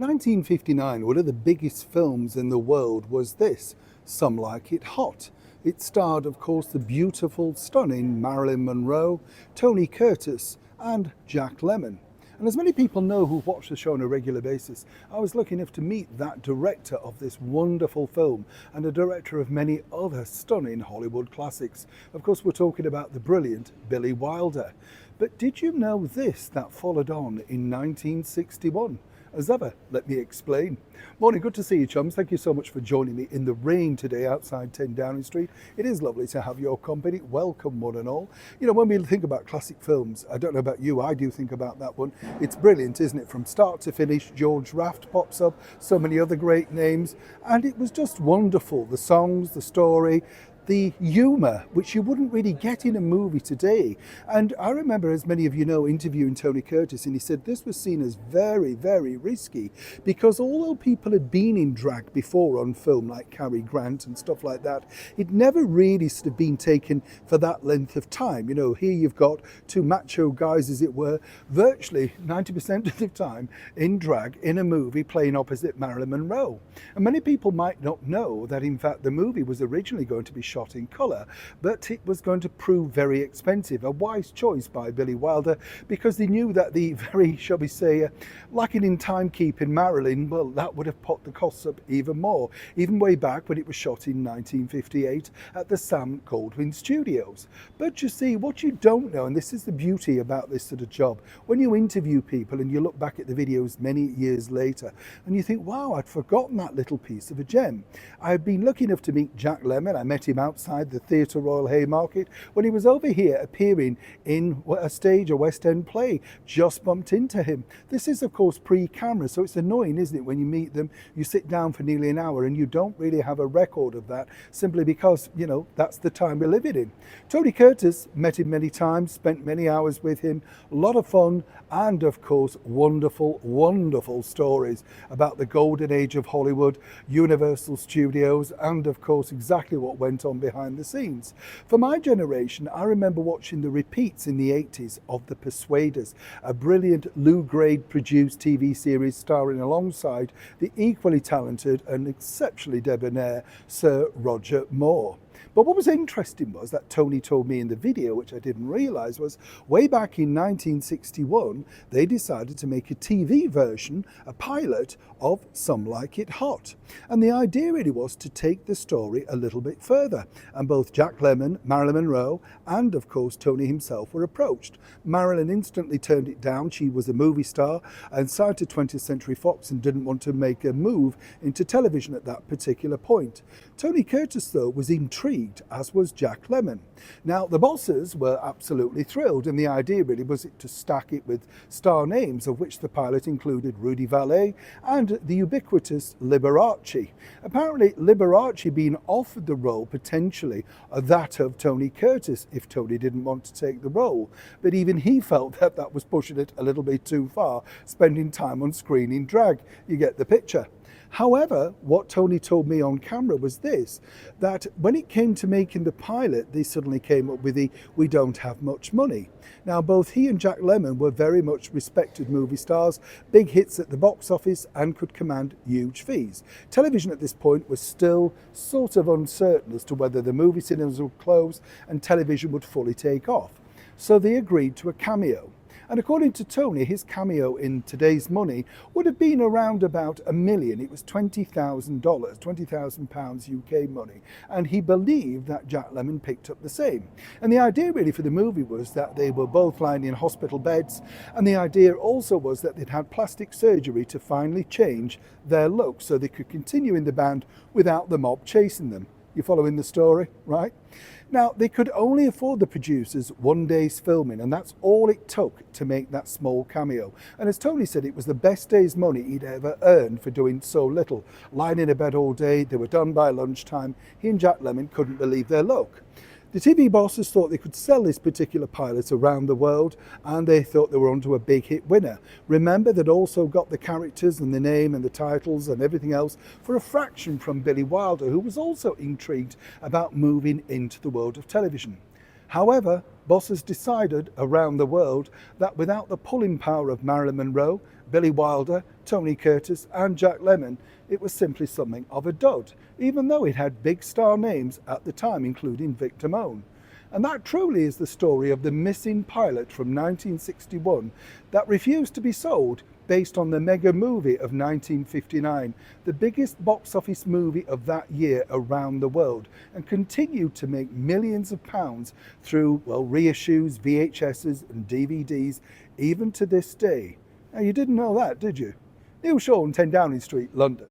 1959, one of the biggest films in the world was this, Some Like It Hot. It starred, of course, the beautiful, stunning Marilyn Monroe, Tony Curtis, and Jack Lemmon. And as many people know who watch the show on a regular basis, I was lucky enough to meet that director of this wonderful film and a director of many other stunning Hollywood classics. Of course, we're talking about the brilliant Billy Wilder. But did you know this that followed on in 1961? As ever, let me explain. Morning, good to see you, chums. Thank you so much for joining me in the rain today outside 10 Downing Street. It is lovely to have your company. Welcome, one and all. You know, when we think about classic films, I don't know about you, I do think about that one. It's brilliant, isn't it? From start to finish, George Raft pops up, so many other great names, and it was just wonderful. The songs, the story, the humour, which you wouldn't really get in a movie today. And I remember, as many of you know, interviewing Tony Curtis, and he said this was seen as very, very risky because although people had been in drag before on film, like Cary Grant and stuff like that, it never really sort of been taken for that length of time. You know, here you've got two macho guys, as it were, virtually 90% of the time in drag in a movie playing opposite Marilyn Monroe. And many people might not know that, in fact, the movie was originally going to be shot in colour, but it was going to prove very expensive. A wise choice by Billy Wilder, because they knew that the very, shall we say, lacking in timekeeping Marilyn, well, that would have put the costs up even more, even way back when it was shot in 1958 at the Sam Goldwyn Studios. But you see, what you don't know, and this is the beauty about this sort of job, when you interview people and you look back at the videos many years later and you think, wow, I'd forgotten that little piece of a gem. I've been lucky enough to meet Jack Lemmon. I met him outside the Theatre Royal Haymarket when he was over here appearing in a stage, a West End play. Just bumped into him. This is, of course, pre-camera, so it's annoying, isn't it, when you meet them, you sit down for nearly an hour and you don't really have a record of that, simply because, you know, that's the time we're living in. Tony Curtis, met him many times, spent many hours with him, a lot of fun, and of course, wonderful, wonderful stories about the golden age of Hollywood, Universal Studios, and of course, exactly what went on behind the scenes. For my generation, I remember watching the repeats in the 80s of The Persuaders, a brilliant Lou Grade produced TV series starring alongside the equally talented and exceptionally debonair Sir Roger Moore. But what was interesting was that Tony told me in the video, which I didn't realise, was way back in 1961, they decided to make a TV version, a pilot of Some Like It Hot. And the idea really was to take the story a little bit further. And both Jack Lemmon, Marilyn Monroe, and of course Tony himself were approached. Marilyn instantly turned it down. She was a movie star and signed to 20th Century Fox and didn't want to make a move into television at that particular point. Tony Curtis, though, was intrigued, as was Jack Lemmon. Now, the bosses were absolutely thrilled, and the idea really was to stack it with star names, of which the pilot included Rudy Vallee and the ubiquitous Liberace. Apparently, Liberace being offered the role, potentially that of Tony Curtis, if Tony didn't want to take the role. But even he felt that that was pushing it a little bit too far, spending time on screen in drag. You get the picture. However, what Tony told me on camera was this, that when it came to making the pilot, they suddenly came up with the, we don't have much money. Now, both he and Jack Lemmon were very much respected movie stars, big hits at the box office, and could command huge fees. Television at this point was still sort of uncertain as to whether the movie cinemas would close and television would fully take off. So they agreed to a cameo. And according to Tony, his cameo in today's money would have been around about $1 million. It was $20,000, £20,000 UK money. And he believed that Jack Lemmon picked up the same. And the idea really for the movie was that they were both lying in hospital beds. And the idea also was that they'd had plastic surgery to finally change their look so they could continue in the band without the mob chasing them. You following the story, right? Now, they could only afford the producers one day's filming, and that's all it took to make that small cameo. And as Tony said, it was the best day's money he'd ever earned for doing so little. Lying in a bed all day, they were done by lunchtime. He and Jack Lemmon couldn't believe their luck. The TV bosses thought they could sell this particular pilot around the world, and they thought they were onto a big hit winner. Remember, they'd also got the characters and the name and the titles and everything else for a fraction from Billy Wilder, who was also intrigued about moving into the world of television. However, bosses decided around the world that without the pulling power of Marilyn Monroe, Billy Wilder, Tony Curtis and Jack Lemmon, it was simply something of a dud, even though it had big star names at the time, including Vic Damone. And that truly is the story of the missing pilot from 1961 that refused to be sold, based on the mega movie of 1959, the biggest box office movie of that year around the world, and continued to make millions of pounds through, well, reissues, VHSs and DVDs, even to this day. Now, you didn't know that, did you? Neil Shaw, 10 Downing Street, London.